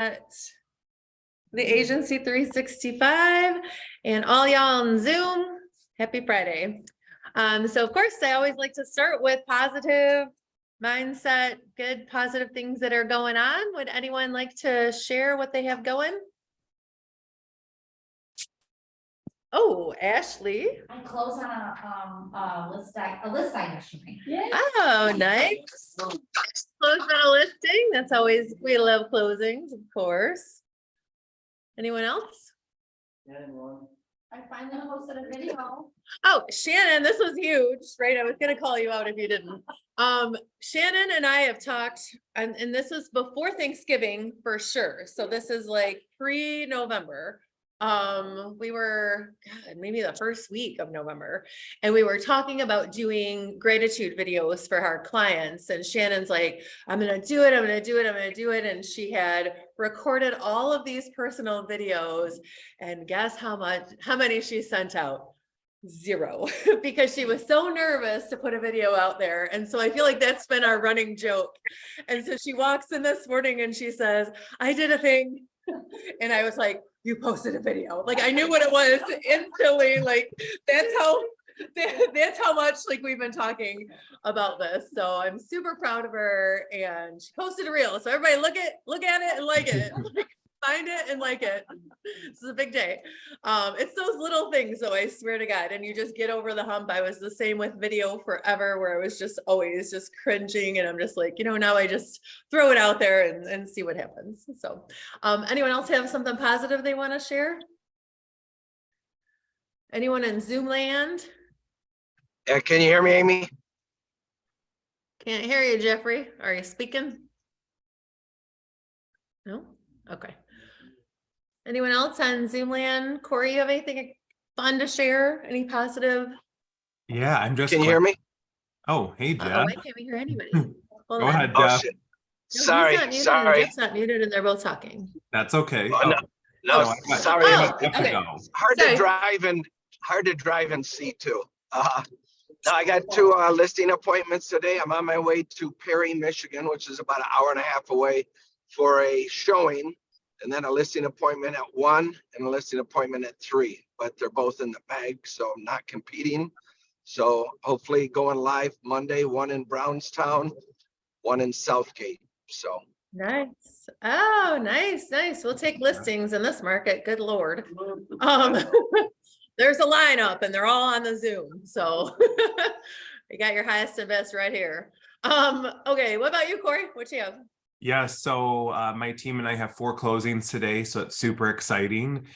at the Agency 365 and all y'all on Zoom. Happy Friday. So of course, I always like to start with positive mindset, good positive things that are going on. Would anyone like to share what they have going? Oh, Ashley. I closed on a list sign yesterday. Yeah. Oh, nice. Closed on a listing. That's always, we love closings, of course. Anyone else? I finally posted a video. Oh, Shannon, this was huge, right? I was gonna call you out if you didn't. Shannon and I have talked, and this was before Thanksgiving for sure. So this is like pre-November. We were, God, maybe the first week of November, and we were talking about doing gratitude videos for our clients. And Shannon's like, I'm gonna do it, I'm gonna do it, I'm gonna do it. And she had recorded all of these personal videos, and guess how many she sent out? 0, because she was so nervous to put a video out there. And so I feel like that's been our running joke. And so she walks in this morning and she says, I did a thing. And I was like, you posted a video. Like I knew what it was instantly. Like that's how much like we've been talking about this. So I'm super proud of her, and she posted a reel. So everybody look at it and like it. Find it and like it. This is a big day. It's those little things though, I swear to God, and you just get over the hump. I was the same with video forever, where I was just always just cringing, and I'm just like, now I just throw it out there and see what happens. So anyone else have something positive they want to share? Anyone in Zoom land? Can you hear me, Amy? Can't hear you, Jeffrey. Are you speaking? No? Okay. Anyone else on Zoom land? Corey, you have anything fun to share? Any positive? Yeah, I'm just. Can you hear me? Oh, hey, Jeff. Why can't we hear anybody? Go ahead, Oh, Jeff. shit. No, Sorry, he's not muted, sorry. And Jeff's not muted, and they're both talking. That's okay. Oh, no, Oh, sorry. Oh, I have to okay. go. Hard Sorry. to drive and see too. Now I got 2 listing appointments today. I'm on my way to Perry, Michigan, which is about an hour and a half away, for a showing, and then a listing appointment at 1 and a listing appointment at 3. But they're both in the bag, so I'm not competing. So hopefully going live Monday, 1 in Brownstown, 1 in Southgate. So Nice. Oh, nice. We'll take listings in this market. Good Lord. There's a lineup and they're all on the Zoom. So you got your highest and best right here. Okay. What about you, Corey? What you have? Yeah, so my team and I have 4 closings today, so it's super exciting.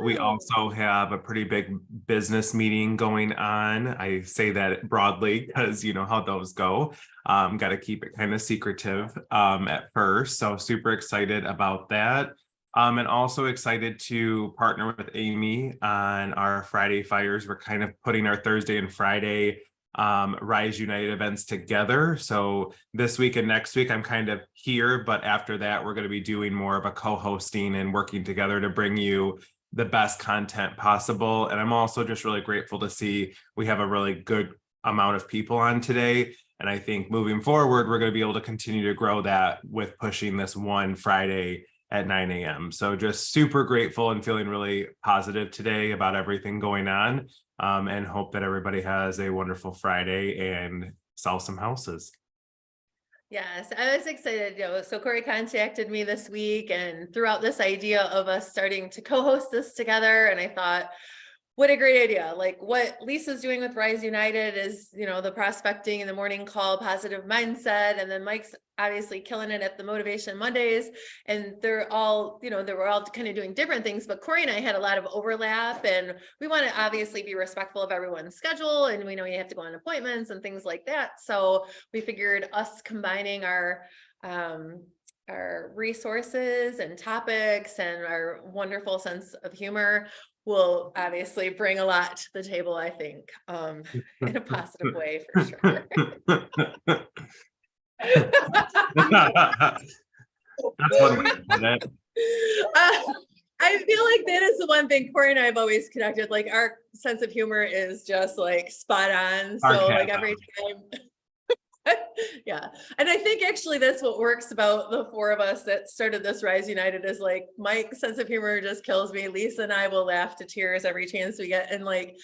We also have a pretty big business meeting going on. I say that broadly because you know how those go. Got to keep it kind of secretive at first. So super excited about that. And also excited to partner with Amy on our Friday fires. We're kind of putting our Thursday and Friday Rise United events together. So this week and next week I'm kind of here, but after that we're going to be doing more of a co-hosting and working together to bring you the best content possible. And I'm also just really grateful to see we have a really good amount of people on today. And I think moving forward, we're going to be able to continue to grow that with pushing this one Friday at 9 a.m. So just super grateful and feeling really positive today about everything going on. And hope that everybody has a wonderful Friday and sell some houses. Yes, I was excited. So Corey contacted me this week and threw out this idea of us starting to co-host this together. And I thought, what a great idea. Like what Lisa's doing with Rise United is, the prospecting in the morning call, positive mindset. And then Mike's obviously killing it at the Motivation Mondays. And they're all, they were all kind of doing different things, but Corey and I had a lot of overlap, and we want to obviously be respectful of everyone's schedule. And we know you have to go on appointments and things like that. So we figured us combining our resources and topics and our wonderful sense of humor will obviously bring a lot to the table, I think, in a positive way for sure. That's one way to put it. I feel like that is the one thing Corey and I have always connected. Like our sense of humor is just like spot on. So like every time Yeah. And I think actually that's what works about the four of us that started this Rise United is like Mike's sense of humor just kills me. Lisa and I will laugh to tears every chance we get. And like,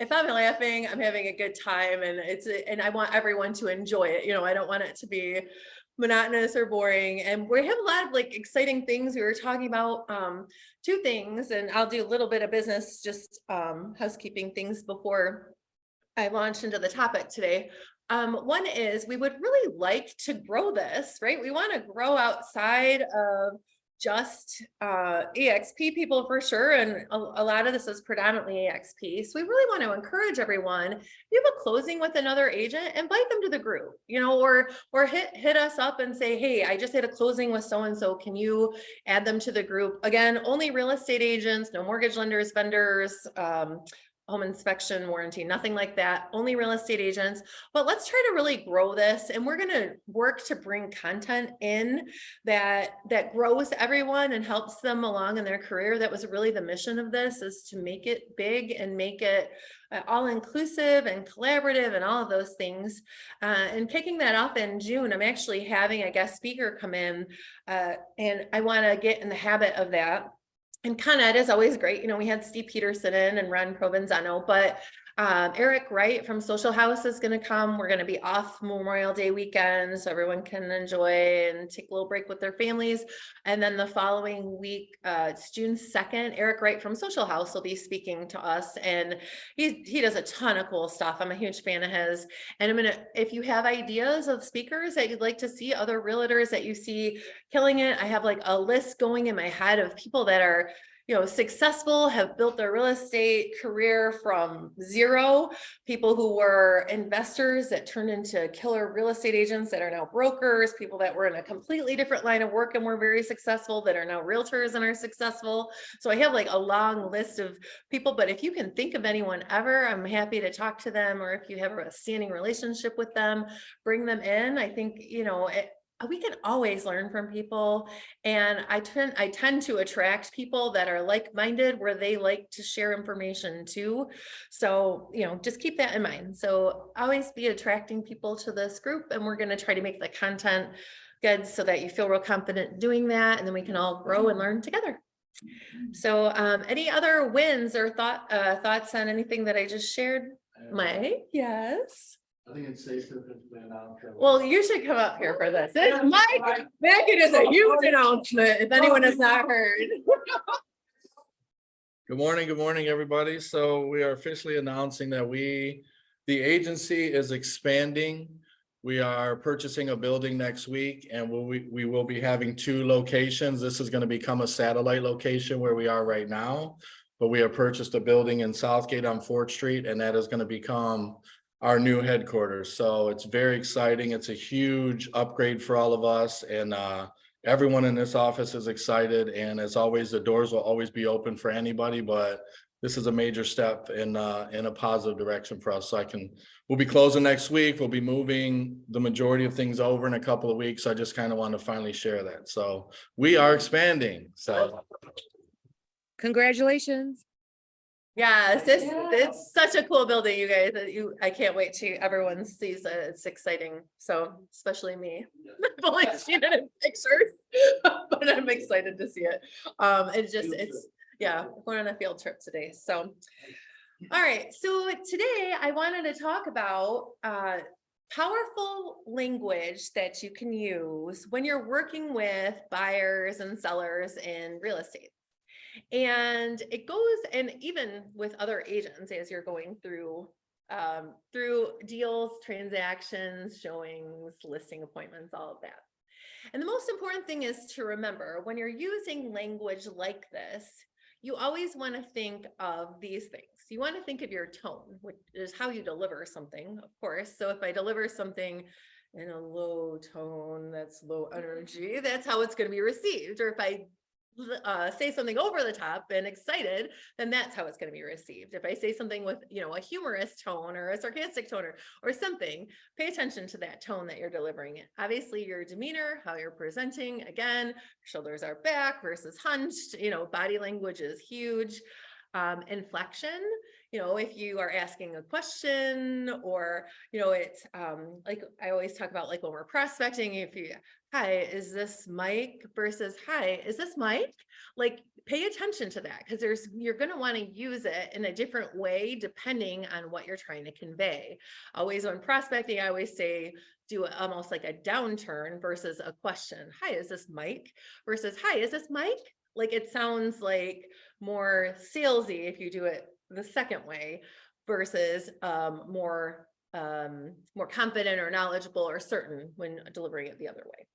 if I'm laughing, I'm having a good time and I want everyone to enjoy it. You know, I don't want it to be monotonous or boring. And we have a lot of like exciting things. We were talking about two things, and I'll do a little bit of business, just housekeeping things before I launch into the topic today. One is we would really like to grow this, right? We want to grow outside of just EXP people for sure. And a lot of this is predominantly EXP. So we really want to encourage everyone. If you have a closing with another agent, invite them to the group, you know, or hit us up and say, hey, I just had a closing with so-and-so. Can you add them to the group? Again, only real estate agents, no mortgage lenders, vendors, home inspection, warranty, nothing like that, only real estate agents. But let's try to really grow this, and we're going to work to bring content in that grows everyone and helps them along in their career. That was really the mission of this, is to make it big and make it all inclusive and collaborative and all of those things. And kicking that off in June, I'm actually having a guest speaker come in, and I want to get in the habit of that. And Con Ed is always great. You know, we had Steve Peterson in and Ron Provenzano, but Eric Wright from Social House is going to come. We're going to be off Memorial Day weekend, so everyone can enjoy and take a little break with their families. And then the following week, it's June 2nd, Eric Wright from Social House will be speaking to us. And he does a ton of cool stuff. I'm a huge fan of his. And if you have ideas of speakers that you'd like to see, other realtors that you see killing it, I have like a list going in my head of people that are, you know, successful, have built their real estate career from zero, people who were investors that turned into killer real estate agents that are now brokers, people that were in a completely different line of work and were very successful that are now realtors and are successful. So I have like a long list of people, but if you can think of anyone ever, I'm happy to talk to them, or if you have a standing relationship with them, bring them in. I think, you know, we can always learn from people, and I tend to attract people that are like-minded, where they like to share information too. So, you know, just keep that in mind. So always be attracting people to this group, and we're going to try to make the content good so that you feel real confident doing that, and then we can all grow and learn together. So any other wins or thoughts on anything that I just shared? Mike? Yes. I think it's safe to announce. Well, you should come up here for this. Mike, Mackin is a huge announcement, if anyone has not heard. Good morning, everybody. So we are officially announcing that the agency is expanding. We are purchasing a building next week, and we will be having 2 locations. This is going to become a satellite location where we are right now, but we have purchased a building in Southgate on 4th Street, and that is going to become our new headquarters. So it's very exciting. It's a huge upgrade for all of us, and everyone in this office is excited. And as always, the doors will always be open for anybody, but this is a major step in a positive direction for us. So we'll be closing next week. We'll be moving the majority of things over in a couple of weeks. I just kind of want to finally share that. So we are expanding. So congratulations. Yes, it's such a cool building, you guys. I can't wait to everyone sees it. It's exciting. So especially me. I've only seen it in pictures, but I'm excited to see it. Yeah, we're on a field trip today. So all right. So today I wanted to talk about powerful language that you can use when you're working with buyers and sellers in real estate. And it goes, and even with other agents, as you're going through deals, transactions, showings, listing appointments, all of that. And the most important thing is to remember, when you're using language like this, you always want to think of these things. You want to think of your tone, which is how you deliver something, of course. So if I deliver something in a low tone, that's low energy, that's how it's going to be received. Or if I say something over the top and excited, then that's how it's going to be received. If I say something with, you know, a humorous tone or a sarcastic tone or something, pay attention to that tone that you're delivering it. Obviously, your demeanor, how you're presenting, again, shoulders are back versus hunched, you know, body language is huge. Inflection, if you are asking a question or, it's like I always talk about, like when we're prospecting, if you, hi, is this Mike versus hi, is this Mike? Like pay attention to that because you're going to want to use it in a different way depending on what you're trying to convey. Always when prospecting, I always say, do almost like a downturn versus a question. Hi, is this Mike? Versus hi, is this Mike? Like it sounds like more salesy if you do it the second way versus more confident or knowledgeable or certain when delivering it the other way.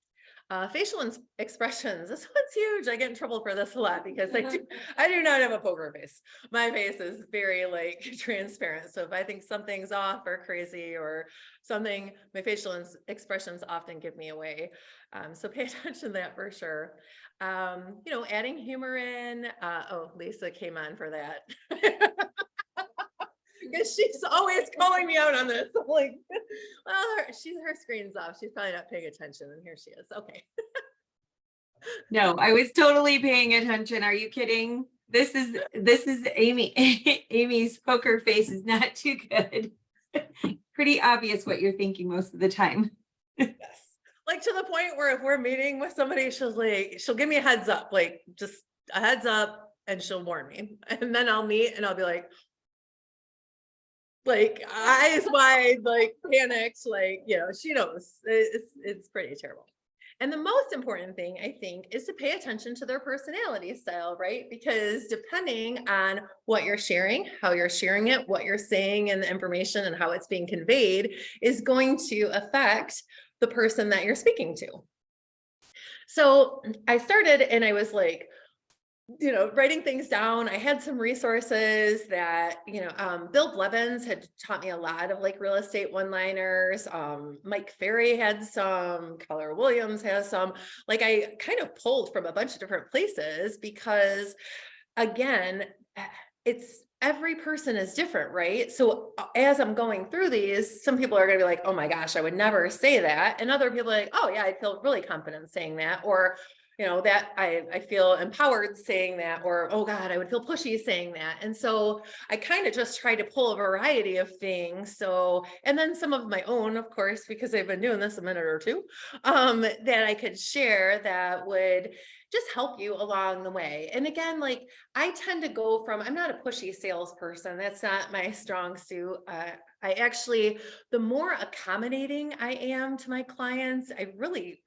Facial expressions. This one's huge. I get in trouble for this a lot because I do not have a poker face. My face is very like transparent. So if I think something's off or crazy or something, my facial expressions often give me away. So pay attention to that for sure. Adding humor in. Oh, Lisa came on for that. Because she's always calling me out on this. I'm like, well, her screen's off. She's probably not paying attention. And here she is. Okay. No, I was totally paying attention. Are you kidding? This is Amy. Amy's poker face is not too good. Pretty obvious what you're thinking most of the time. Yes. Like to the point where if we're meeting with somebody, she'll give me a heads up, like just a heads up, and she'll warn me. And then I'll meet and I'll be like eyes wide, like panicked, like, she knows it's pretty terrible. And the most important thing I think is to pay attention to their personality style, right? Because depending on what you're sharing, how you're sharing it, what you're saying and the information and how it's being conveyed is going to affect the person that you're speaking to. So I started and I was like, writing things down. I had some resources that, Bill Blevins had taught me a lot of like real estate one-liners. Mike Ferry had some, Keller Williams has some, like I kind of pulled from a bunch of different places because again, every person is different, right? So as I'm going through these, some people are going to be like, oh my gosh, I would never say that. And other people are like, oh yeah, I feel really confident saying that. Or that I feel empowered saying that, or, oh God, I would feel pushy saying that. And so I kind of just try to pull a variety of things. So, and then some of my own, of course, because I've been doing this a minute or two, that I could share that would just help you along the way. And again, like I tend to go from, I'm not a pushy salesperson. That's not my strong suit. I actually, the more accommodating I am to my clients, I really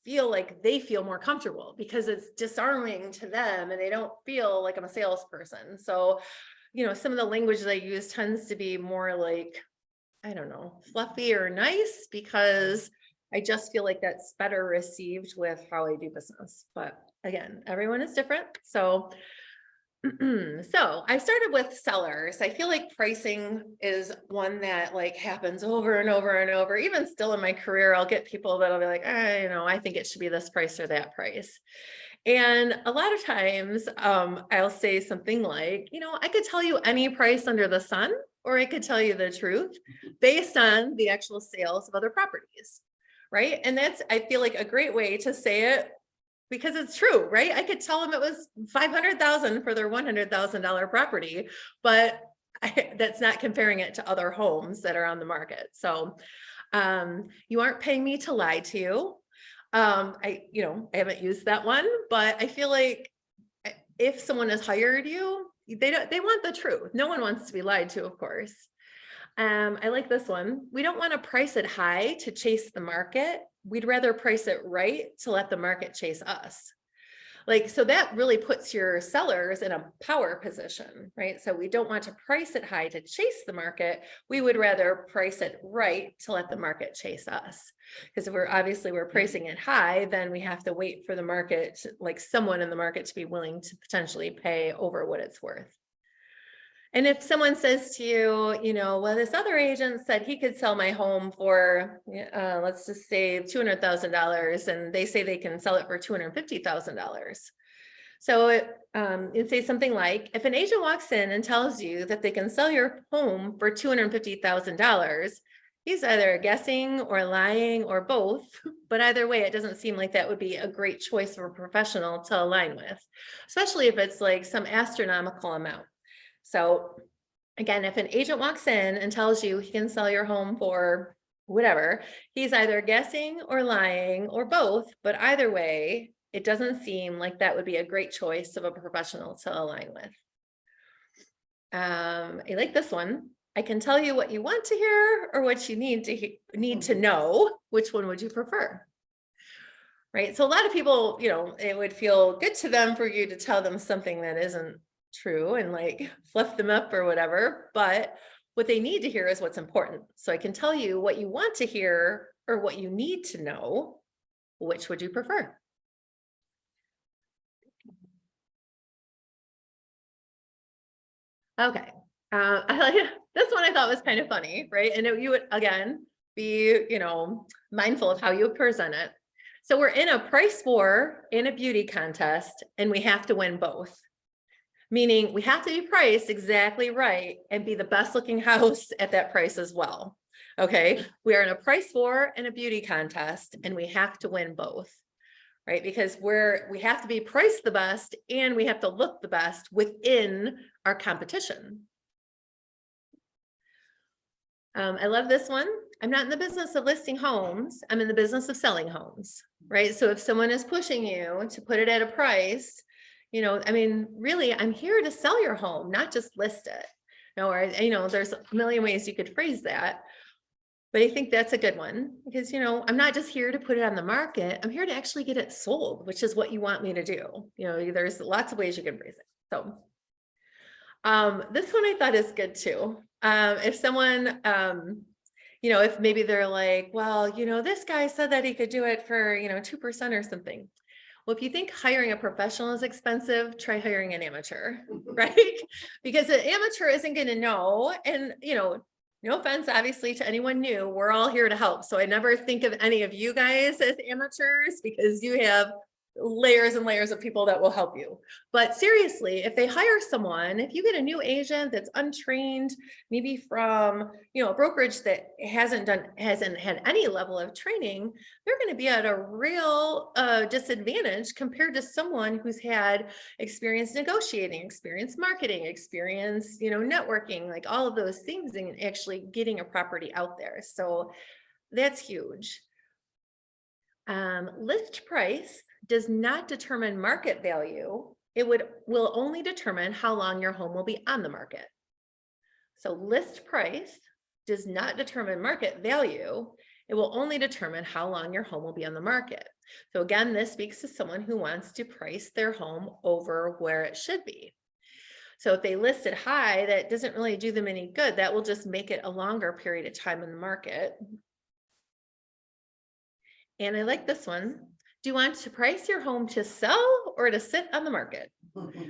feel like they feel more comfortable because it's disarming to them and they don't feel like I'm a salesperson. So, some of the language that I use tends to be more like, I don't know, fluffy or nice because I just feel like that's better received with how I do business. But again, everyone is different. So I started with sellers. I feel like pricing is one that like happens over and over and over. Even still in my career, I'll get people that'll be like, I think it should be this price or that price. And a lot of times I'll say something like, I could tell you any price under the sun, or I could tell you the truth based on the actual sales of other properties. Right. And that's, I feel like a great way to say it because it's true, right? I could tell them it was $500,000 for their $100,000 property, but that's not comparing it to other homes that are on the market. So you aren't paying me to lie to you. I haven't used that one, but I feel like if someone has hired you, they want the truth. No one wants to be lied to, of course. I like this one. We don't want to price it high to chase the market. We'd rather price it right to let the market chase us. So that really puts your sellers in a power position, right? So we don't want to price it high to chase the market. We would rather price it right to let the market chase us. Because if we're pricing it high, then we have to wait for the market, like someone in the market to be willing to potentially pay over what it's worth. And if someone says to you, well, this other agent said he could sell my home for, let's just say $200,000, and they say they can sell it for $250,000. So it'd say something like, if an agent walks in and tells you that they can sell your home for $250,000, he's either guessing or lying or both, but either way, it doesn't seem like that would be a great choice for a professional to align with, especially if it's like some astronomical amount. So Again, if an agent walks in and tells you he can sell your home for whatever, he's either guessing or lying or both, but either way, it doesn't seem like that would be a great choice of a professional to align with. I like this one. I can tell you what you want to hear or what you need to know. Which one would you prefer? Right. So a lot of people, it would feel good to them for you to tell them something that isn't true and like fluff them up or whatever. But what they need to hear is what's important. So I can tell you what you want to hear or what you need to know. Which would you prefer? Okay. I like this one. I thought was kind of funny, right? And you would again be, mindful of how you present it. So we're in a price war in a beauty contest, and we have to win both. Meaning we have to be priced exactly right and be the best looking house at that price as well. Okay. We are in a price war and a beauty contest, and we have to win both. Right? Because we have to be priced the best and we have to look the best within our competition. I love this one. I'm not in the business of listing homes. I'm in the business of selling homes, right? So if someone is pushing you to put it at a price, really, I'm here to sell your home, not just list it. There's a million ways you could phrase that. But I think that's a good one because, I'm not just here to put it on the market. I'm here to actually get it sold, which is what you want me to do. There's lots of ways you can phrase it. So this one I thought is good too. If someone, if maybe they're like, well, this guy said that he could do it for, 2% or something. Well, if you think hiring a professional is expensive, try hiring an amateur, right? Because an amateur isn't going to know. And, no offense, obviously, to anyone new, we're all here to help. So I never think of any of you guys as amateurs because you have layers and layers of people that will help you. But seriously, if they hire someone, if you get a new agent that's untrained, maybe from, a brokerage that hasn't had any level of training, they're going to be at a real disadvantage compared to someone who's had experience negotiating, experience marketing, experience, networking, like all of those things and actually getting a property out there. So that's huge. List price does not determine market value. It will only determine how long your home will be on the market. So list price does not determine market value. It will only determine how long your home will be on the market. So again, this speaks to someone who wants to price their home over where it should be. So if they list it high, that doesn't really do them any good. That will just make it a longer period of time in the market. And I like this one. Do you want to price your home to sell or to sit on the market?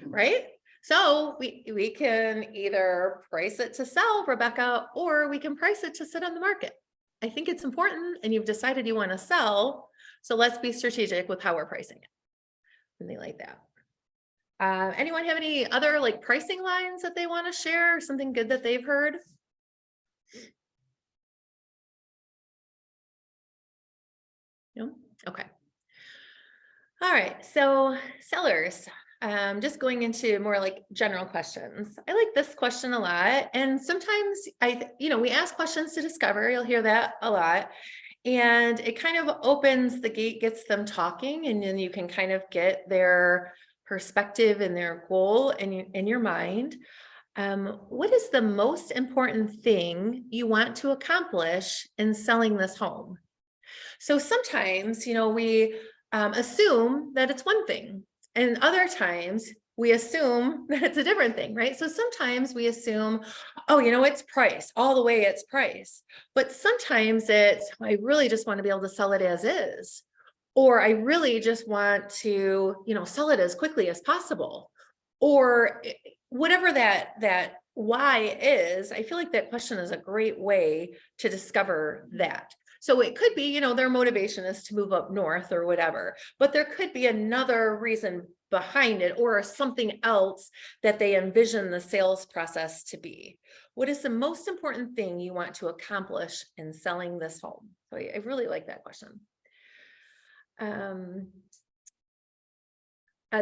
Right? So we can either price it to sell, Rebecca, or we can price it to sit on the market. I think it's important and you've decided you want to sell. So let's be strategic with how we're pricing it. Something like that. Anyone have any other pricing lines that they want to share? Something good that they've heard? No? Okay. All right. So sellers, just going into more general questions. I like this question a lot. And sometimes we ask questions to discover. You'll hear that a lot. And it kind of opens the gate, gets them talking, and then you can kind of get their perspective and their goal in your mind. What is the most important thing you want to accomplish in selling this home? So sometimes, we assume that it's one thing, and other times we assume that it's a different thing, right? So sometimes we assume, oh, it's price, all the way it's price. But sometimes it's, I really just want to be able to sell it as is, or I really just want to, sell it as quickly as possible, or whatever that why is. I feel like that question is a great way to discover that. So it could be, their motivation is to move up north or whatever, but there could be another reason behind it or something else that they envision the sales process to be. What is the most important thing you want to accomplish in selling this home? So I really like that question.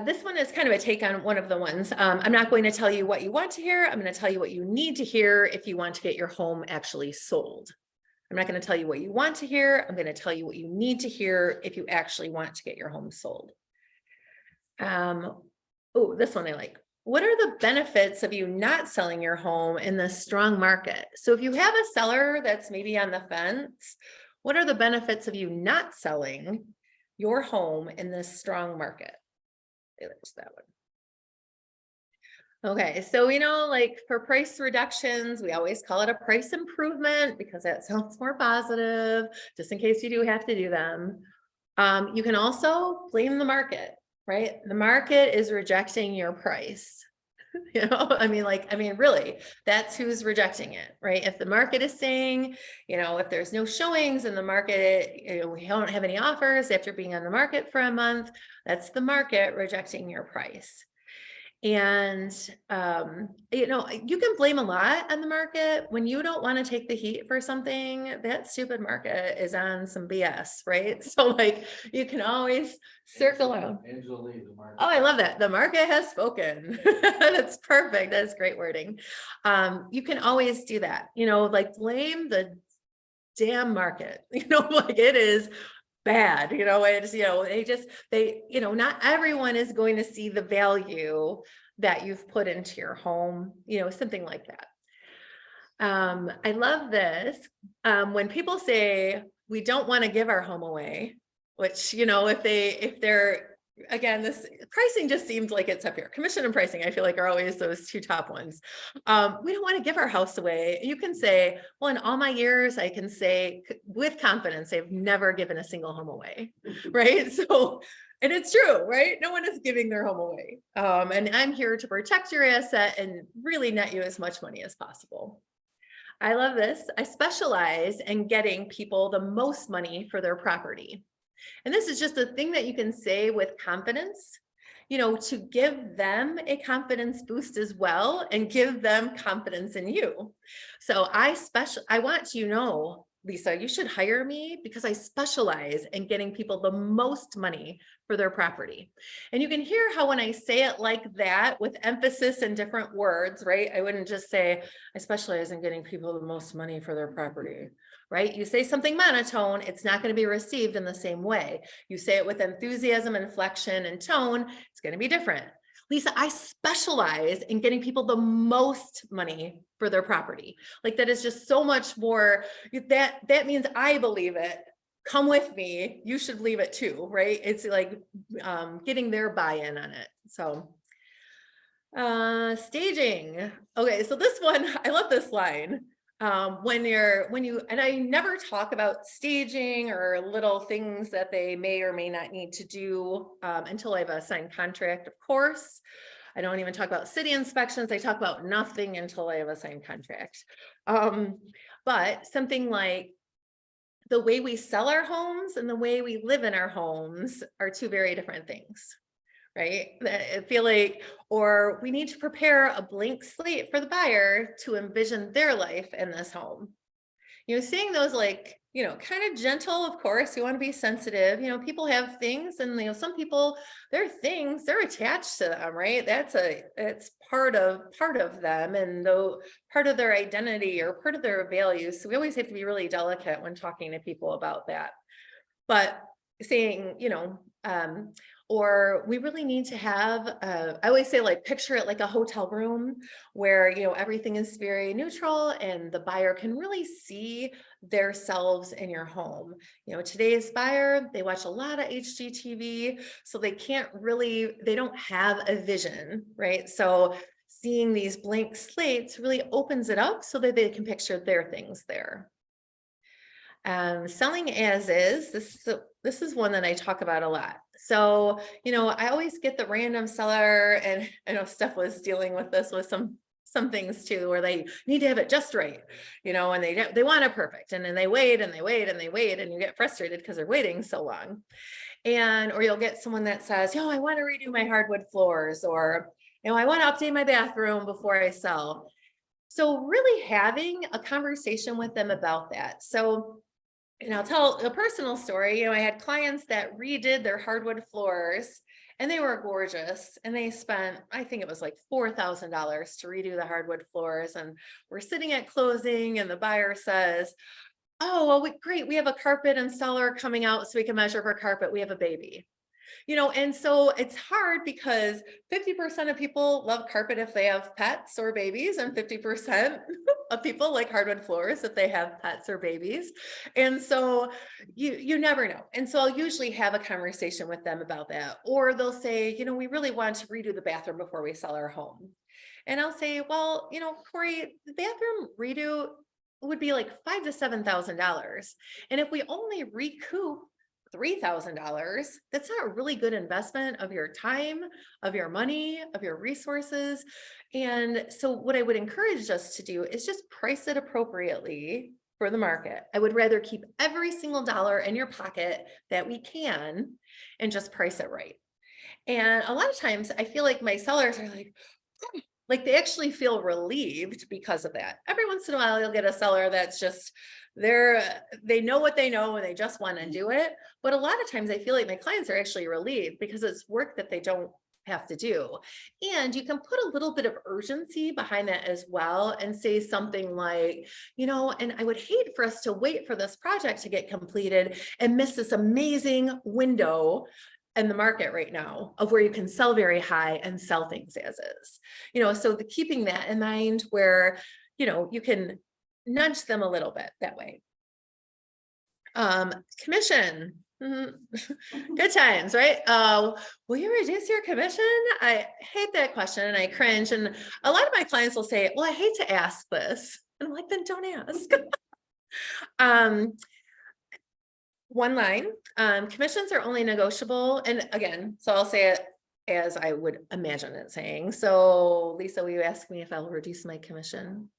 This one is kind of a take on one of the ones. I'm not going to tell you what you want to hear. I'm going to tell you what you need to hear if you want to get your home actually sold. I'm not going to tell you what you want to hear. I'm going to tell you what you need to hear if you actually want to get your home sold. Oh, this one I like. What are the benefits of you not selling your home in this strong market? So if you have a seller that's maybe on the fence, what are the benefits of you not selling your home in this strong market? There's that one. Okay, so like for price reductions, we always call it a price improvement because that sounds more positive, just in case you do have to do them. You can also blame the market, right? The market is rejecting your price. I mean, really, that's who's rejecting it, right? If the market is saying, if there's no showings in the market, we don't have any offers after being on the market for a month, that's the market rejecting your price. And, you can blame a lot on the market when you don't want to take the heat for something. That stupid market is on some BS, right? So like, you can always circle around. Oh, I love that. The market has spoken. That's perfect. That's great wording. You can always do that, like blame the damn market, like it is bad, not everyone is going to see the value that you've put into your home, something like that. I love this. When people say we don't want to give our home away, which, if they're, again, this pricing just seems like it's up here. Commission and pricing, I feel like are always those two top ones. We don't want to give our house away. You can say, well, in all my years, I can say with confidence, I've never given a single home away, right? So, and it's true, right? No one is giving their home away. And I'm here to protect your asset and really net you as much money as possible. I love this. I specialize in getting people the most money for their property. And this is just a thing that you can say with confidence, to give them a confidence boost as well and give them confidence in you. So I want you to know, Lisa, you should hire me because I specialize in getting people the most money for their property. And you can hear how when I say it like that with emphasis and different words, right? I wouldn't just say, I specialize in getting people the most money for their property, right? You say something monotone, it's not going to be received in the same way. You say it with enthusiasm, inflection, and tone, it's going to be different. Lisa, I specialize in getting people the most money for their property. Like that is just so much more, that means I believe it. Come with me, you should believe it too, right? It's like getting their buy-in on it. So staging. Okay, so this one, I love this line. And I never talk about staging or little things that they may or may not need to do until I have a signed contract, of course. I don't even talk about city inspections. I talk about nothing until I have a signed contract. But something like the way we sell our homes and the way we live in our homes are two very different things. Right? I feel like, or we need to prepare a blank slate for the buyer to envision their life in this home. Seeing those like, kind of gentle, of course, you want to be sensitive, people have things and, some people, their things, they're attached to them, right? It's part of them and though part of their identity or part of their values. So we always have to be really delicate when talking to people about that. But saying, or we really need to have, I always say like, picture it like a hotel room where, everything is very neutral and the buyer can really see themselves in your home. Today's buyer, they watch a lot of HGTV, so they don't have a vision, right? So seeing these blank slates really opens it up so that they can picture their things there. Selling as is, this is one that I talk about a lot. So, I always get the random seller, and I know Steph was dealing with this with some things too, where they need to have it just right, and they want it perfect. And then they wait and they wait and they wait, and you get frustrated because they're waiting so long. Or you'll get someone that says, I want to redo my hardwood floors, or, I want to update my bathroom before I sell. So really having a conversation with them about that. So, and I'll tell a personal story. I had clients that redid their hardwood floors and they were gorgeous. And they spent, I think it was like $4,000 to redo the hardwood floors. And we're sitting at closing and the buyer says, oh, well, great. We have a carpet installer coming out so we can measure for carpet. We have a baby. And so it's hard because 50% of people love carpet if they have pets or babies, and 50% of people like hardwood floors if they have pets or babies. And so you never know. And so I'll usually have a conversation with them about that, or they'll say, we really want to redo the bathroom before we sell our home. And I'll say, well, Corey, the bathroom redo would be like $5,000 to $7,000. And if we only recoup $3,000, that's not a really good investment of your time, of your money, of your resources. And so what I would encourage us to do is just price it appropriately for the market. I would rather keep every single dollar in your pocket that we can and just price it right. And a lot of times I feel like my sellers are like they actually feel relieved because of that. Every once in a while, you'll get a seller that's just they know what they know and they just want to do it. But a lot of times I feel like my clients are actually relieved because it's work that they don't have to do. And you can put a little bit of urgency behind that as well and say something like, and I would hate for us to wait for this project to get completed and miss this amazing window in the market right now of where you can sell very high and sell things as is. So keeping that in mind where, you can nudge them a little bit that way. Commission. Good times, right? Will you reduce your commission? I hate that question and I cringe. And a lot of my clients will say, well, I hate to ask this. And I'm like, then don't ask. One line, commissions are only negotiable. And again, so I'll say it as I would imagine it saying. So Lisa, will you ask me if I'll reduce my commission?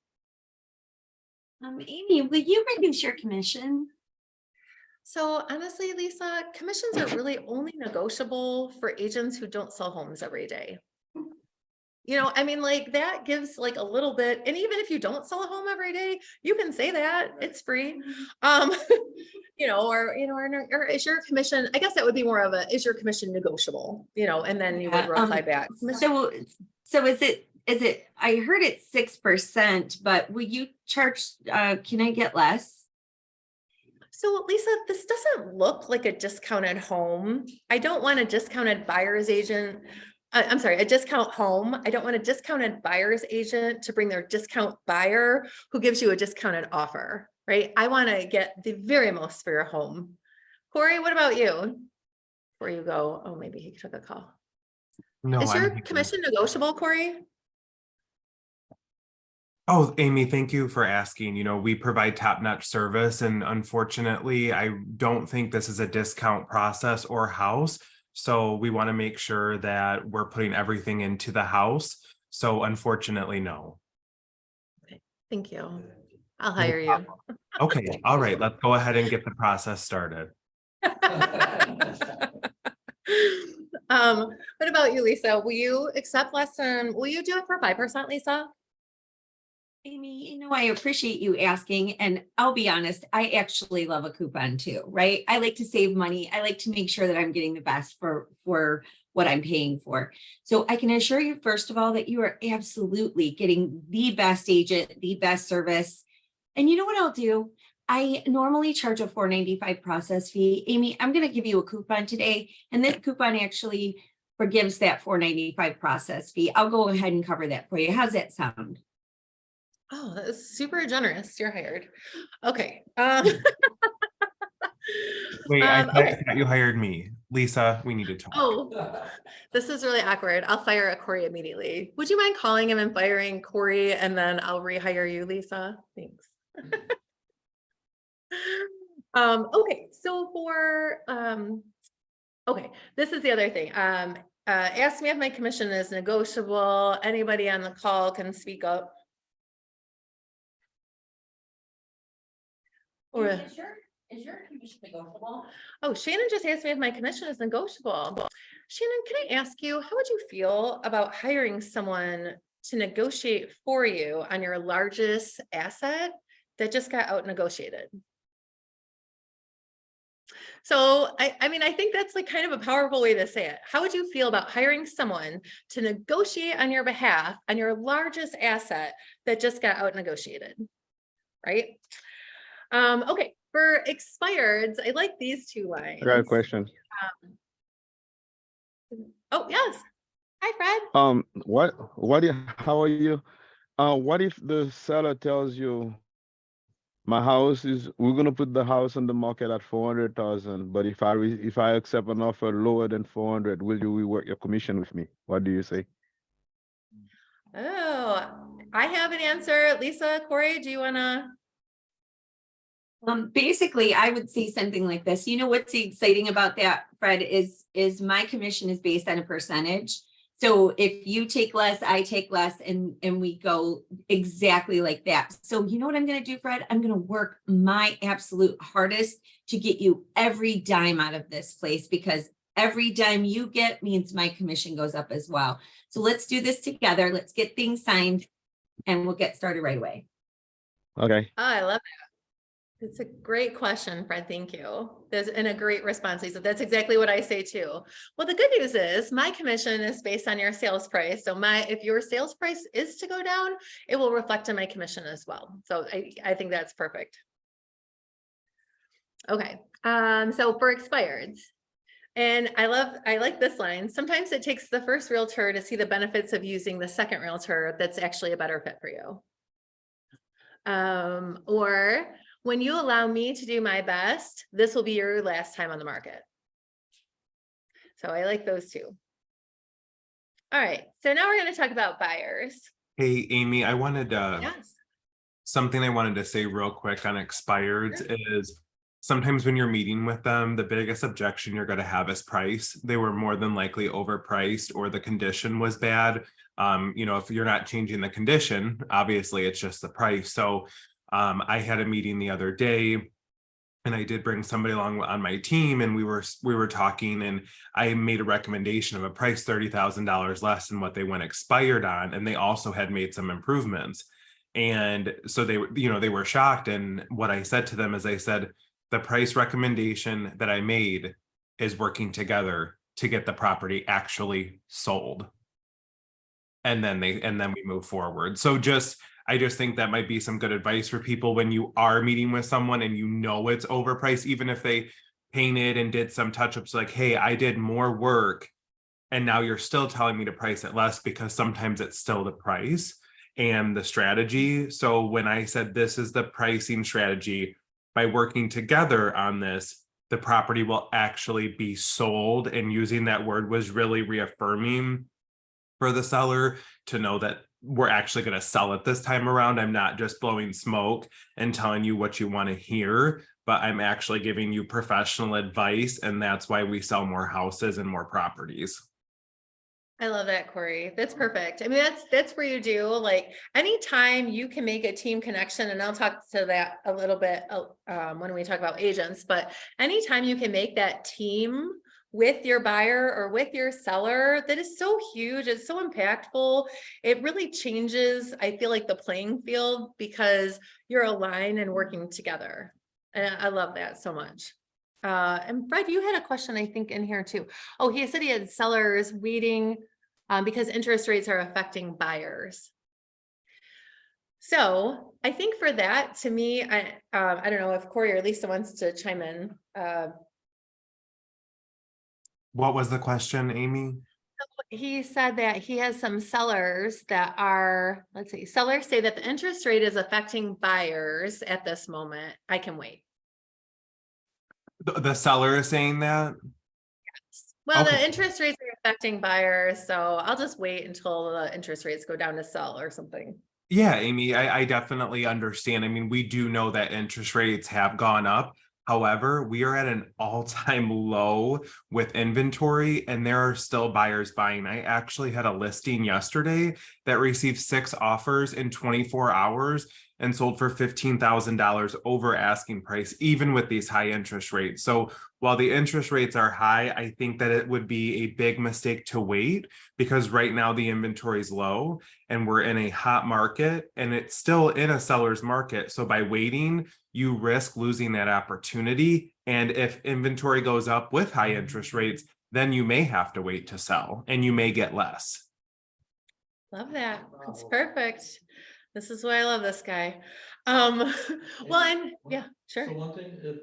Amy, will you reduce your commission? So honestly, Lisa, commissions are really only negotiable for agents who don't sell homes every day. Like that gives like a little bit, and even if you don't sell a home every day, you can say that it's free. Or is your commission, I guess that would be more of is your commission negotiable, and then you would reply back. So is it, I heard it's 6%, but will you charge, can I get less? So Lisa, this doesn't look like a discounted home. I don't want a discounted buyer's agent. I'm sorry, a discount home. I don't want a discounted buyer's agent to bring their discount buyer who gives you a discounted offer, right? I want to get the very most for your home. Corey, what about you? Before you go, oh, maybe he took a call. No, Is your commission negotiable, Corey? Oh, Amy, thank you for asking. We provide top-notch service, and unfortunately, I don't think this is a discount process or house. So we want to make sure that we're putting everything into the house. So unfortunately, no. Okay, thank you. I'll hire you. Okay, all right, let's go ahead and get the process started. What about you, Lisa? Will you accept less than, will you do it for 5%, Lisa? Amy, I appreciate you asking, and I'll be honest, I actually love a coupon too, right? I like to save money. I like to make sure that I'm getting the best for what I'm paying for. So I can assure you, first of all, that you are absolutely getting the best agent, the best service. And you know what I'll do? I normally charge a $4.95 process fee. Amy, I'm going to give you a coupon today, and this coupon actually forgives that $4.95 process fee. I'll go ahead and cover that for you. How's that sound? Oh, that is super generous. You're hired. Okay. Wait, I okay. thought you hired me. Lisa, we need to talk. Oh, this is really awkward. I'll fire a Corey immediately. Would you mind calling him and firing Corey, and then I'll rehire you, Lisa? Thanks. Okay, so okay, this is the other thing. Ask me if my commission is negotiable. Anybody on the call can speak up. Or Is your commission negotiable? oh, Shannon just asked me if my commission is negotiable. Shannon, can I ask you, how would you feel about hiring someone to negotiate for you on your largest asset that just got out negotiated? So I mean, I think that's like kind of a powerful way to say it. How would you feel about hiring someone to negotiate on your behalf on your largest asset that just got out negotiated? Right? Okay, for expireds, I like these two lines. I got a question. Oh, yes. Hi, Fred. How are you? What if the seller tells you we're gonna put the house on the market at 400,000, but if I accept an offer lower than 400, will you rework your commission with me? What do you say? Oh, I have an answer. Lisa, Corey, do you wanna? Basically, I would say something like this. You know, what's exciting about that, Fred, is my commission is based on a percentage. So if you take less, I take less, and we go exactly like that. So you know what I'm gonna do, Fred? I'm gonna work my absolute hardest to get you every dime out of this place, because every dime you get means my commission goes up as well. So let's do this together. Let's get things signed and we'll get started right away. Okay. Oh, I love that. It's a great question, Fred. Thank you. And a great response, Lisa. That's exactly what I say too. Well, the good news is my commission is based on your sales price. So if your sales price is to go down, it will reflect on my commission as well. So I think that's perfect. Okay. So for expireds, and I like this line. Sometimes it takes the first realtor to see the benefits of using the second realtor that's actually a better fit for you. Or when you allow me to do my best, this will be your last time on the market. So I like those two. All right, so now we're going to talk about buyers. Hey, Amy, I wanted Yes. something I wanted to say real quick on expireds is sometimes when you're meeting with them, the biggest objection you're going to have is price. They were more than likely overpriced or the condition was bad. You know, if you're not changing the condition, obviously it's just the price. So I had a meeting the other day and I did bring somebody along on my team, and we were talking, and I made a recommendation of a price $30,000 less than what they went expired on, and they also had made some improvements. And so they were shocked. And what I said to them is I said, the price recommendation that I made is working together to get the property actually sold. And then we move forward. So I just think that might be some good advice for people when you are meeting with someone and you know it's overpriced, even if they painted and did some touch-ups, like, hey, I did more work and now you're still telling me to price it less, because sometimes it's still the price and the strategy. So when I said this is the pricing strategy, by working together on this, the property will actually be sold. And using that word was really reaffirming for the seller to know that we're actually going to sell it this time around. I'm not just blowing smoke and telling you what you want to hear, but I'm actually giving you professional advice. And that's why we sell more houses and more properties. I love that, Corey. That's perfect. I mean, that's where you do, like, anytime you can make a team connection, and I'll talk to that a little bit when we talk about agents, but anytime you can make that team with your buyer or with your seller, that is so huge. It's so impactful. It really changes, I feel like, the playing field, because you're aligned and working together. And I love that so much. And Fred, you had a question, I think, in here too. Oh, he said he had sellers waiting because interest rates are affecting buyers. So I think for that, to me, I don't know if Corey or Lisa wants to chime in. What was the question, Amy? He said that he has some sellers that are, let's see, sellers say that the interest rate is affecting buyers at this moment. I can wait. The seller is saying that? Well, Okay. the interest rates are affecting buyers, so I'll just wait until the interest rates go down to sell or something. Yeah, Amy, I definitely understand. I mean, we do know that interest rates have gone up. However, we are at an all-time low with inventory, and there are still buyers buying. I actually had a listing yesterday that received 6 offers in 24 hours, and sold for $15,000 over asking price, even with these high interest rates. So while the interest rates are high, I think that it would be a big mistake to wait, because right now the inventory is low and we're in a hot market and it's still in a seller's market. So by waiting, you risk losing that opportunity. And if inventory goes up with high interest rates, then you may have to wait to sell and you may get less. Love that. It's perfect. This is why I love this guy. Well, and yeah, So sure. one thing, if,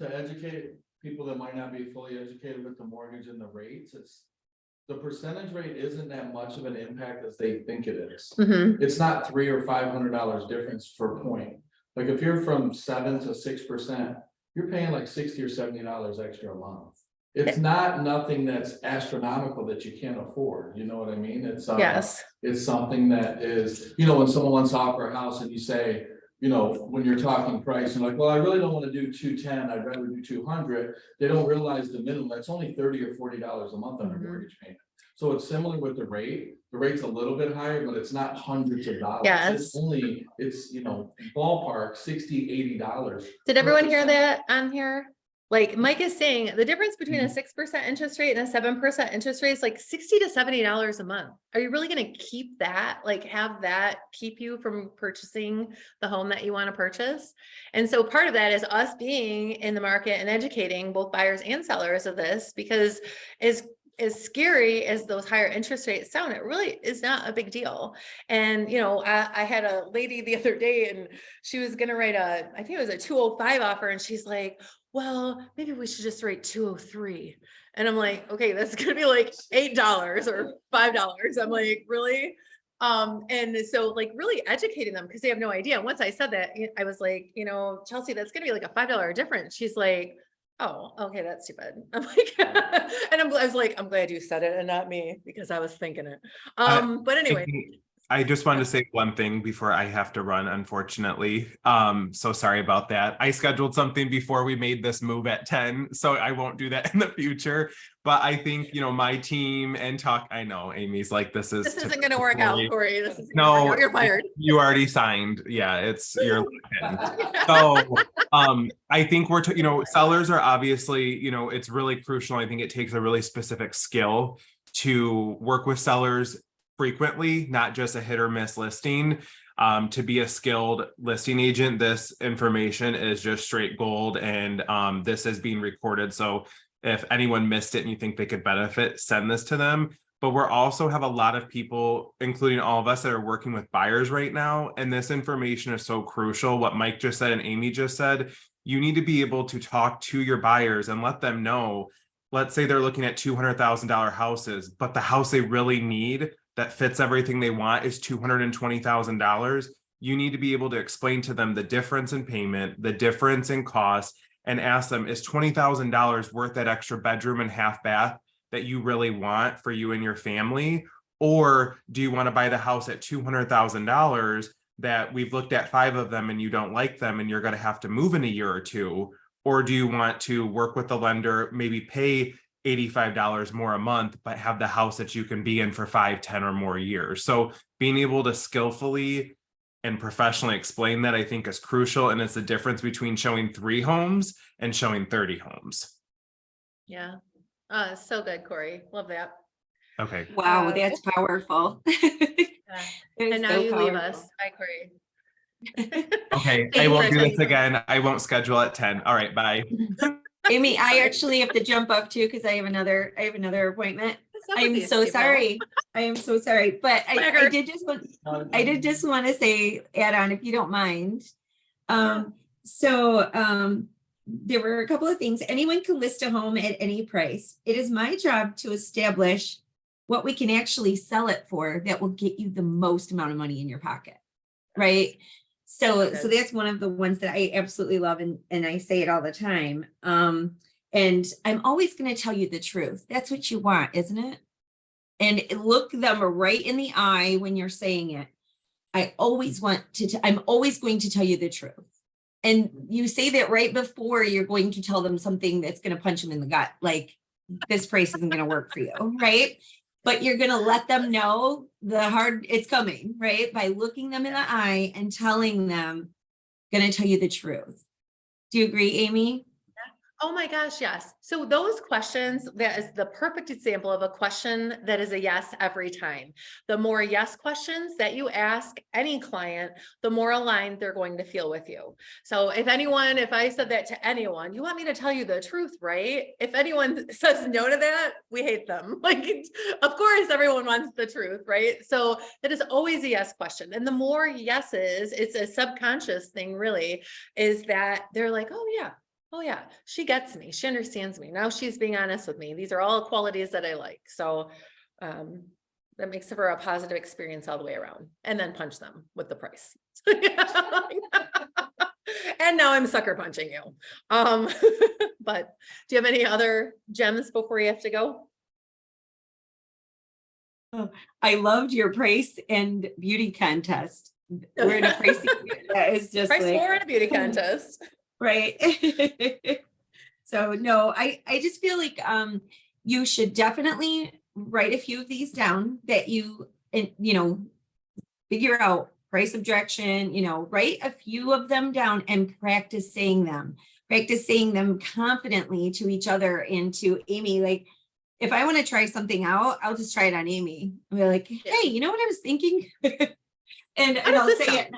to educate people that might not be fully educated with the mortgage and the rates, it's, the percentage rate isn't that much of an impact as they think it is. Mhm. It's not $300 or $500 difference per point. Like if you're from 7 to 6%, you're paying like $60 or $70 extra a month. It's not nothing that's astronomical that you can't afford. You know what I mean? It's Yes. it's something that is, you know, when someone wants to offer a house and you say, you know, when you're talking price, and like, well, I really don't want to do 210, I'd rather do 200. They don't realize the minimum, that's only $30 or $40 a month on a Mhm. mortgage payment. So it's similar with the rate. The rate's a little bit higher, but it's not hundreds of dollars. Yes. It's only, it's, you know, ballpark $60, $80. Did everyone hear that on here? Like Mike is saying, the difference between a Mhm. 6% interest rate and a 7% interest rate is like $60 to $70 a month. Are you really gonna keep that? Like have that keep you from purchasing the home that you want to purchase? And so part of that is us being in the market and educating both buyers and sellers of this, because as scary as those higher interest rates sound, it really is not a big deal. And, you know, I had a lady the other day and she was going to write I think it was a 205 offer. And she's like, well, maybe we should just write 203. And I'm like, okay, that's going to be like $8 or $5. I'm like, really? And so like really educating them because they have no idea. And once I said that, I was like, you know, Chelsea, that's going to be like a $5 difference. She's like, oh, okay, that's too bad. I'm like, and I was like, I'm glad you said it and not me because I was thinking it. But anyway, I just wanted to say one thing before I have to run, unfortunately. So sorry about that. I scheduled something before we made this move at 10, so I won't do that in the future. But I think, you know, my team and I know Amy's like, this isn't going to work out, Corey. This is no, you're fired. You already signed. Yeah, you're so I think you know, sellers are obviously, you know, it's really crucial. I think it takes a really specific skill to work with sellers frequently, not just a hit or miss listing. To be a skilled listing agent, this information is just straight gold, and this is being recorded. So if anyone missed it and you think they could benefit, send this to them. But we're also have a lot of people, including all of us, that are working with buyers right now. And this information is so crucial. What Mike just said and Amy just said, you need to be able to talk to your buyers and let them know, let's say they're looking at $200,000 houses, but the house they really need that fits everything they want is $220,000. You need to be able to explain to them the difference in payment, the difference in cost, and ask them, is $20,000 worth that extra bedroom and half bath that you really want for you and your family? Or do you want to buy the house at $200,000 that we've looked at 5 of them and you don't like them and you're going to have to move in a year or two? Or do you want to work with the lender, maybe pay $85 more a month, but have the house that you can be in for 5, 10 or more years? So being able to skillfully and professionally explain that, I think, is crucial. And it's the difference between showing 3 homes and showing 30 homes. Yeah. So good, Corey. Love that. Okay. Wow, that's powerful. And now you leave us. Bye, Corey. Okay, I won't do this again. I won't schedule at 10. All right, bye. Amy, I actually have to jump off too because I have another appointment. I'm so sorry. I am so sorry. But I did just want to say, add on, if you don't mind. There were a couple of things. Anyone can list a home at any price. It is my job to establish what we can actually sell it for that will get you the most amount of money in your pocket. Right. So that's one of the ones that I absolutely love. And I say it all the time. And I'm always going to tell you the truth. That's what you want, isn't it? And look them right in the eye when you're saying it. I'm always going to tell you the truth. And you say that right before you're going to tell them something that's going to punch them in the gut. Like, this price isn't going to work for you. Right. But you're gonna let them know it's coming, right? By looking them in the eye and telling them, gonna tell you the truth. Do you agree, Amy? Oh my gosh, yes. So those questions, that is the perfect example of a question that is a yes every time. The more yes questions that you ask any client, the more aligned they're going to feel with you. So if I said that to anyone, you want me to tell you the truth, right? If anyone says no to that, we hate them. Like, of course, everyone wants the truth, right? So that is always a yes question. And the more yeses, it's a subconscious thing really, is that they're like, oh yeah, she gets me. She understands me. Now she's being honest with me. These are all qualities that I like. So that makes for a positive experience all the way around. And then punch them with the price. And now I'm sucker punching you. But do you have any other gems before you have to go? I loved your price and beauty contest. We're in a pricing that is just Price like, war in a beauty contest. right. So no, I just feel like you should definitely write a few of these down that you figure out price objection, write a few of them down and practice saying them confidently to each other and to Amy. Like, if I want to try something out, I'll just try it on Amy. I'll be like, hey, you know what I was thinking? and I'll say it.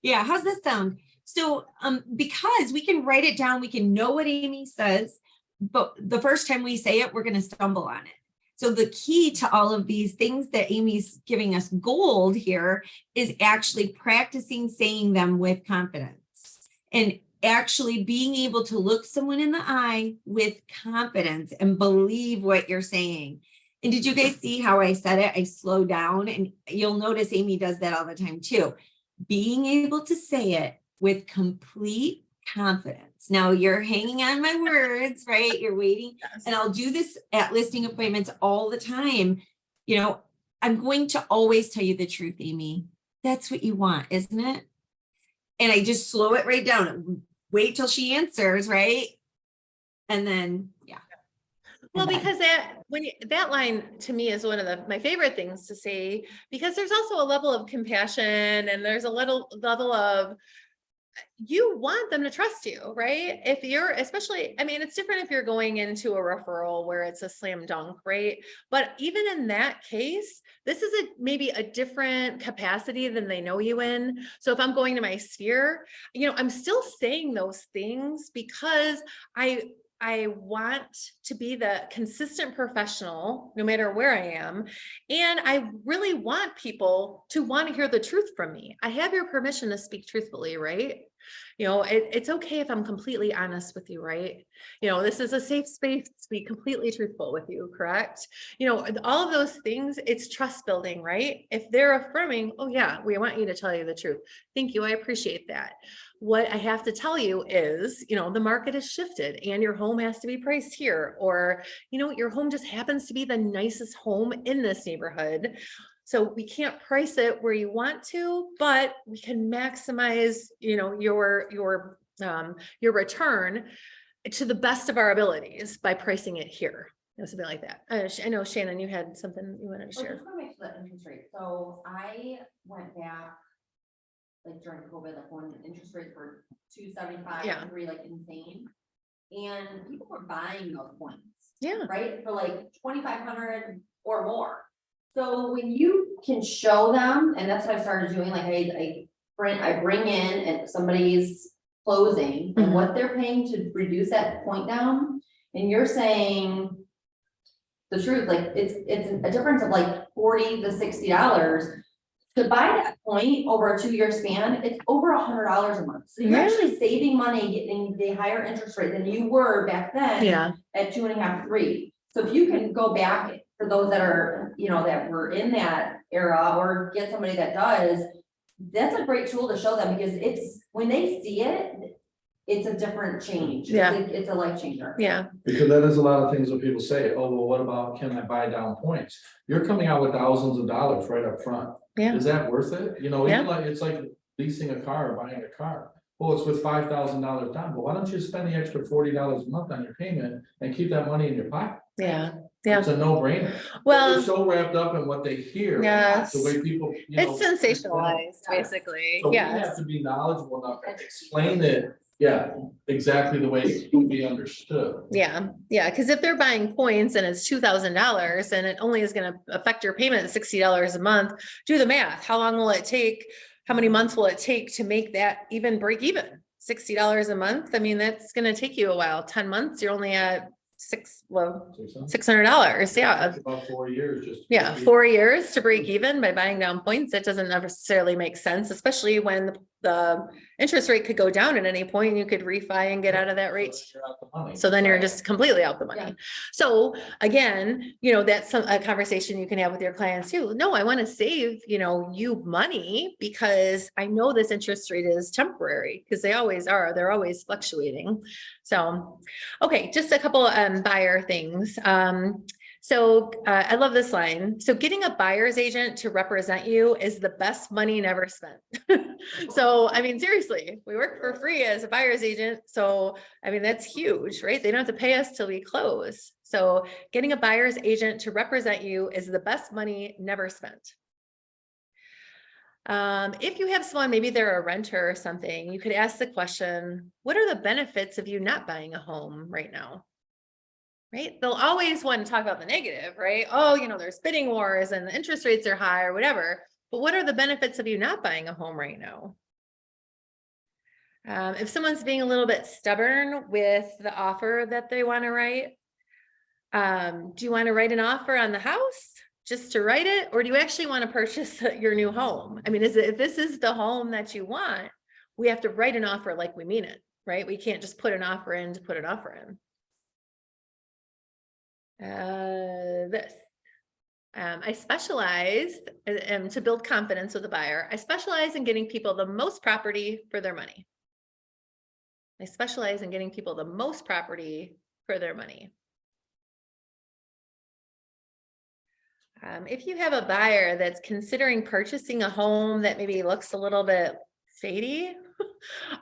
Yeah, how's this sound? So because we can write it down, we can know what Amy says, but the first time we say it, we're going to stumble on it. So the key to all of these things that Amy's giving us gold here is actually practicing saying them with confidence and actually being able to look someone in the eye with confidence and believe what you're saying. And did you guys see how I said it? I slow down, and you'll notice Amy does that all the time too. Being able to say it with complete confidence. Now you're hanging on my words, right? You're waiting. Yes. And I'll do this at listing appointments all the time. I'm going to always tell you the truth, Amy. That's what you want, isn't it? And I just slow it right down. Wait till she answers, right? And then, yeah. Well, because that line to me is one of my favorite things to say, because there's also a level of compassion and there's a little level of, you want them to trust you, right? If you're, especially, I mean, it's different if you're going into a referral where it's a slam dunk, right? But even in that case, this is maybe a different capacity than they know you in. So if I'm going to my sphere, I'm still saying those things because I want to be the consistent professional, no matter where I am. And I really want people to want to hear the truth from me. I have your permission to speak truthfully, right? It's okay if I'm completely honest with you, right? This is a safe space to be completely truthful with you, correct? All of those things, it's trust building, right? If they're affirming, oh yeah, we want you to tell you the truth. Thank you, I appreciate that. What I have to tell you is, the market has shifted and your home has to be priced here, or, your home just happens to be the nicest home in this neighborhood. So we can't price it where you want to, but we can maximize, your return to the best of our abilities by pricing it here. Something like that. I know Shannon, you had something you wanted to share. Just going back to the interest rate. So I went back like during COVID, like when interest rates were 2.75, 3, like insane. And people were buying those points. Yeah. Right. For like 2,500 or more. So when you can show them, and that's what I started doing, like I bring in and somebody's closing and what they're paying to reduce that point down, and you're saying the truth, like it's a difference of like $40 to $60 to buy that point over a 2-year span. It's over $100 a month. So you're actually saving money, getting the higher interest rate than you were back then at 2.5, 3. So if you can go back for those that are, that were in that era, or get somebody that does, that's a great tool to show them, because it's when they see it, it's a different change. Yeah. It's a life changer. Yeah. Because that is a lot of things that people say, oh, well, what about, can I buy down points? You're coming out with thousands of dollars right up front. Yeah. Is that worth it? Yeah. It's like leasing a car or buying a car. Well, it's with $5,000 down, but why don't you spend the extra $40 a month on your payment and keep that money in your pocket? Yeah. Yeah. It's a no-brainer. Well, They're so wrapped up in what they hear. yes. The way people, you know. It's sensationalized, basically. So we have Yes. to be knowledgeable enough to explain it, yeah, exactly the way it can be understood. Yeah, yeah, because if they're buying points and it's $2,000 and it only is gonna affect your payment at $60 a month, do the math. How long will it take? How many months will it take to make that even break even? $60 a month? I mean, that's gonna take you a while. 10 months, you're only at $600. Yeah. It's about 4 years just. Yeah, 4 years to break even by buying down points. That doesn't necessarily make sense, especially when the interest rate could go down at any point. You could refi and get out of that rate. You're out the money. So then you're just completely out the money. Yeah. So again, you know, that's a conversation you can have with your clients too. No, I want to save, you know, you money because I know this interest rate is temporary because they always are. They're always fluctuating. So, okay, just a couple buyer things. I love this line. So getting a buyer's agent to represent you is the best money never spent. So, I mean, seriously, we work for free as a buyer's agent. So, I mean, that's huge, right? They don't have to pay us till we close. So getting a buyer's agent to represent you is the best money never spent. If you have someone, maybe they're a renter or something, you could ask the question, what are the benefits of you not buying a home right now? Right? They'll always want to talk about the negative, right? Oh, you know, there's bidding wars and the interest rates are high or whatever. But what are the benefits of you not buying a home right now? If someone's being a little bit stubborn with the offer that they want to write, do you want to write an offer on the house just to write it? Or do you actually want to purchase your new home? I mean, if this is the home that you want, we have to write an offer like we mean it, right? We can't just put an offer in to put an offer in. I specialize to build confidence with the buyer. I specialize in getting people the most property for their money. I specialize in getting people the most property for their money. If you have a buyer that's considering purchasing a home that maybe looks a little bit shady,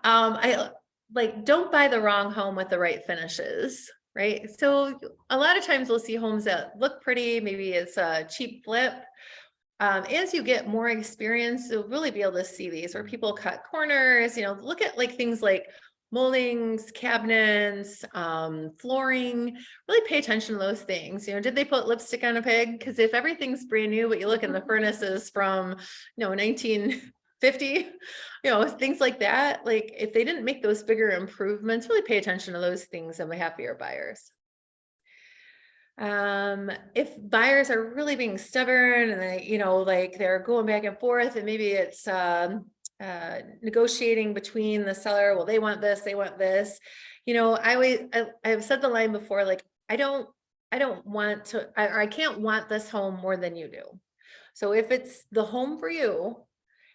don't buy the wrong home with the right finishes. Right. So a lot of times we'll see homes that look pretty, maybe it's a cheap flip. As you get more experience, you'll really be able to see these where people cut corners, you know, look at like things like moldings, cabinets, flooring, really pay attention to those things. You know, did they put lipstick on a pig? Because if everything's brand new, but you look in the furnaces from, 1950, things like that. Like if they didn't make those bigger improvements, really pay attention to those things and we have your buyers. If buyers are really being stubborn and they, they're going back and forth and maybe it's negotiating between the seller, well, they want this, they want this. I've said the line before, like, I can't want this home more than you do. So if it's the home for you,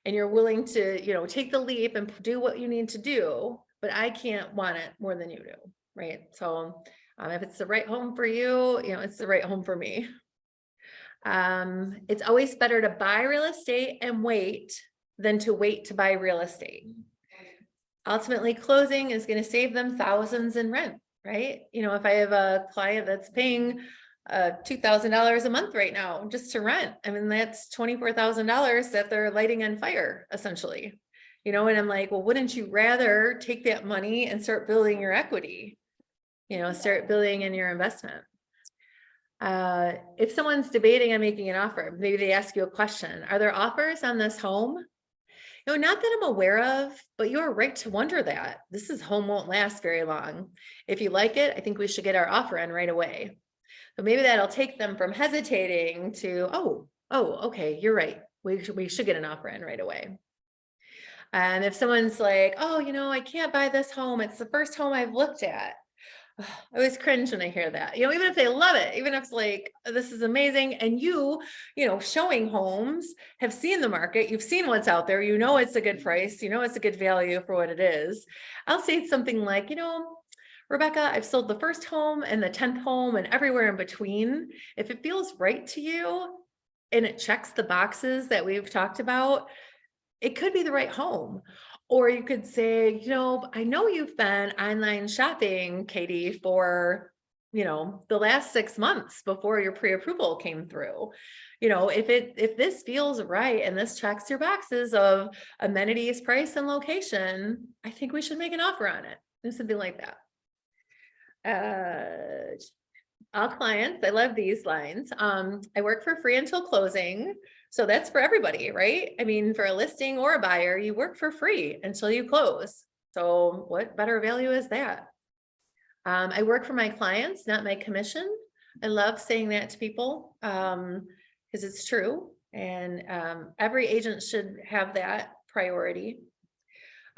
and you're willing to, take the leap and do what you need to do, but I can't want it more than you do, right? So if it's the right home for you, it's the right home for me. It's always better to buy real estate and wait than to wait to buy real estate. Ultimately, closing is going to save them thousands in rent, right? If I have a client that's paying $2,000 a month right now just to rent, I mean, that's $24,000 that they're lighting on fire essentially, and I'm like, well, wouldn't you rather take that money and start building your equity, start building in your investment? If someone's debating on making an offer, maybe they ask you a question, are there offers on this home? Not that I'm aware of, but you're right to wonder that. This home won't last very long. If you like it, I think we should get our offer in right away. So maybe that'll take them from hesitating to, oh, okay, you're right. We should get an offer in right away. And if someone's like, oh, I can't buy this home. It's the first home I've looked at. I always cringe when I hear that, even if they love it, even if it's like, this is amazing. And showing homes, have seen the market, you've seen what's out there, it's a good price, it's a good value for what it is. I'll say something like, Rebecca, I've sold the first home and the 10th home and everywhere in between. If it feels right to you and it checks the boxes that we've talked about, it could be the right home. Or you could say, I know you've been online shopping, Katie, for the last 6 months before your pre-approval came through. If this feels right and this checks your boxes of amenities, price, and location, I think we should make an offer on it. Or something like that. All clients, I love these lines. I work for free until closing. So that's for everybody, right? I mean, for a listing or a buyer, you work for free until you close. So what better value is that? I work for my clients, not my commission. I love saying that to people because it's true. And every agent should have that priority.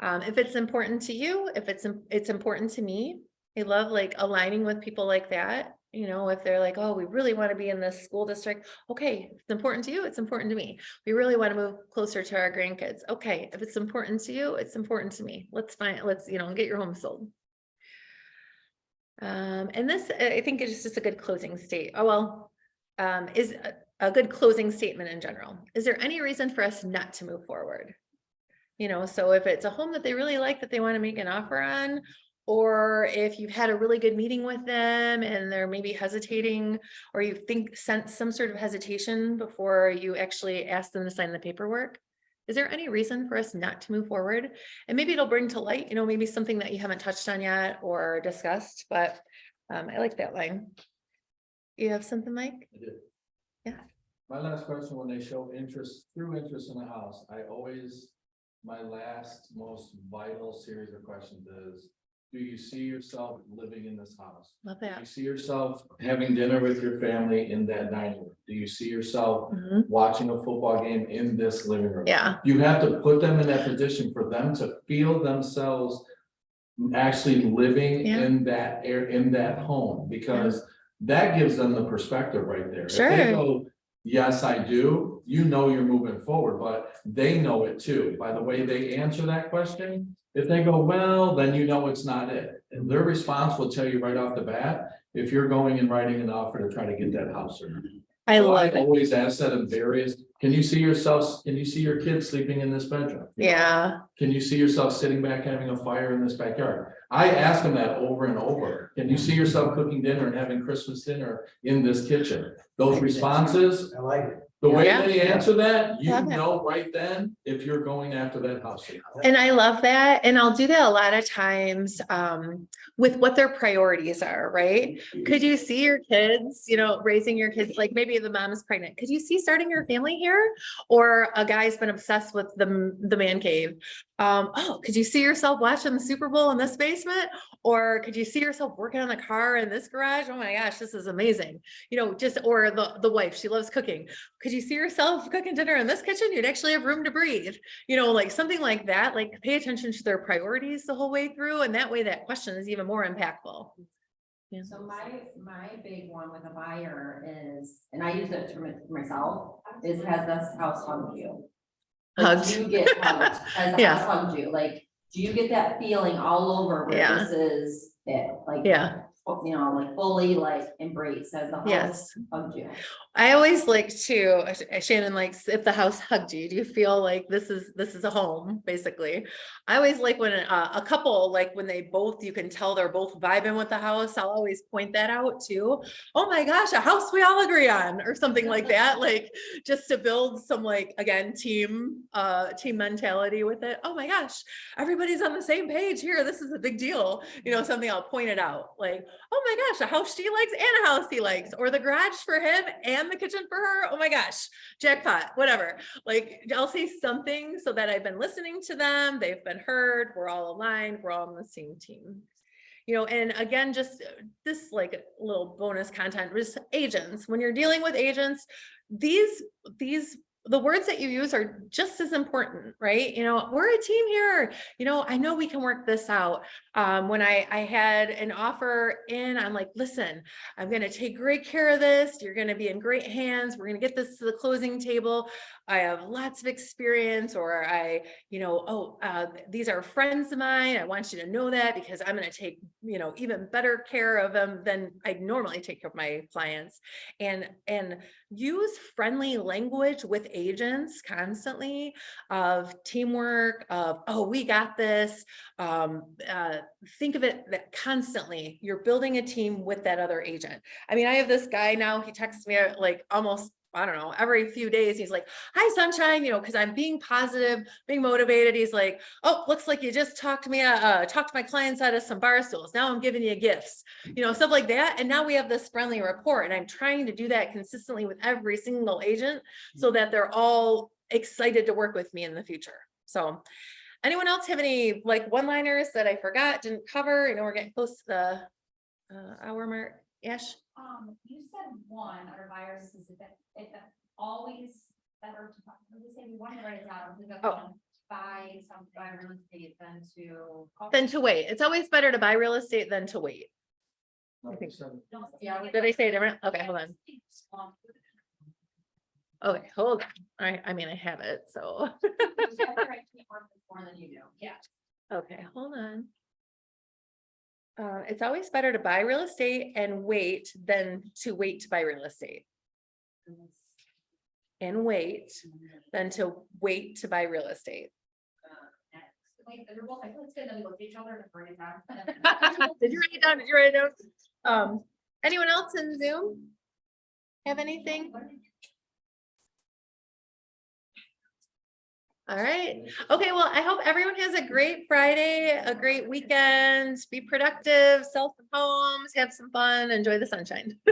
If it's important to you, if it's important to me, I love like aligning with people like that. If they're like, oh, we really want to be in this school district. Okay, if it's important to you, it's important to me. We really want to move closer to our grandkids. Okay, if it's important to you, it's important to me. Let's get your home sold. And this, I think it's just a good closing state. Is a good closing statement in general. Is there any reason for us not to move forward? So if it's a home that they really like that they want to make an offer on, or if you've had a really good meeting with them and they're maybe hesitating, or you sense some sort of hesitation before you actually ask them to sign the paperwork, is there any reason for us not to move forward? And maybe it'll bring to light, maybe something that you haven't touched on yet or discussed, but I like that line. You have something, Mike? I did. Yeah. My last question, when they show interest in the house, my last most vital series of questions is, do you see yourself living in this house? Love Do you that. see yourself having dinner with your family in that dining room? Do you see yourself Mhm. watching a football game in this living room? Yeah. You have to put them in that position for them to feel themselves actually living Yeah. in that home, because that gives them the perspective right there. If they Sure. go, yes, I do, you're moving forward, but they know it too, by the way they answer that question. If they go, well, then it's not it. And their response will tell you right off the bat, if you're going and writing an offer to try to get that house or not. I So love it. always ask that in can you see your kids sleeping in this bedroom? Yeah. Can you see yourself sitting back having a fire in this backyard? I ask them that over and over. Can you see yourself cooking dinner and having Christmas dinner in this kitchen? Those responses, I like it. the way Yeah. they answer that, you Love it. know right then if you're going after that house. And I love that. And I'll do that a lot of times with what their priorities are, right? Could you see your kids, raising your kids, like maybe the mom is pregnant. Could you see starting your family here? Or a guy's been obsessed with the man cave. Could you see yourself watching the Super Bowl in this basement? Or could you see yourself working on the car in this garage? Oh my gosh, this is amazing. Or the wife, she loves cooking. Could you see yourself cooking dinner in this kitchen? You'd actually have room to breathe, like something like that, like pay attention to their priorities the whole way through. And that way that question is even more impactful. Yeah. So my big one with a buyer is, and I use it for myself, has this house hugged you? Hugged. Do you get hugged? Has the Yeah. house hugged you? Like, do you get that feeling all over where Yeah. this is it? Like, Yeah. like fully like embraced as the house Yes. hugged you. I always like to, Shannon likes, if the house hugged you, do you feel like this is a home, basically? I always like when a couple, like when they both, you can tell they're both vibing with the house. I'll always point that out too. Oh my gosh, a house we all agree on, or something like that. Like just to build some, like, again, team mentality with it. Oh my gosh, everybody's on the same page here. This is a big deal. Something I'll point it out, like, oh my gosh, a house she likes and a house he likes, or the garage for him and the kitchen for her. Oh my gosh, jackpot, whatever. Like, I'll say something so that I've been listening to them. They've been heard. We're all aligned. We're all on the same team. And again, just this like little bonus content, just agents, when you're dealing with agents, the words that you use are just as important, right? We're a team here. I know we can work this out. When I had an offer in, I'm like, listen, I'm going to take great care of this. You're going to be in great hands. We're going to get this to the closing table. I have lots of experience, or these are friends of mine. I want you to know that, because I'm going to take, even better care of them than I normally take care of my clients. And use friendly language with agents constantly of teamwork, of, oh, we got this. Think of it that constantly you're building a team with that other agent. I mean, I have this guy now, he texts me like almost, I don't know, every few days. He's like, hi, sunshine, because I'm being positive, being motivated. He's like, oh, looks like you just talked to me, talked to my clients out of some bar stools. Now I'm giving you gifts, stuff like that. And now we have this friendly rapport, and I'm trying to do that consistently with every single agent so that they're all excited to work with me in the future. So anyone else have any like one-liners that I forgot, didn't cover? We're getting close to the hour mark. Ash? You said one under viruses, is that it's always better to, say we want to write it down, we Oh. buy some, buy real estate Than to wait. It's always better to buy real estate than to wait. I think so. Did I say it different? Okay, hold on. Okay, hold on. I mean, I have it, so. More than you do, yeah. Okay, hold on. It's always better to buy real estate and wait than to wait to buy real estate. And wait than to wait to buy real estate. Wait, they're both like, let's get them to look at each other and bring it down. Did you write it down? Did you write it down? Anyone else in Zoom? Have anything? All right. Okay, well, I hope everyone has a great Friday, a great weekend. Be productive, sell some homes, have some fun, enjoy the sunshine.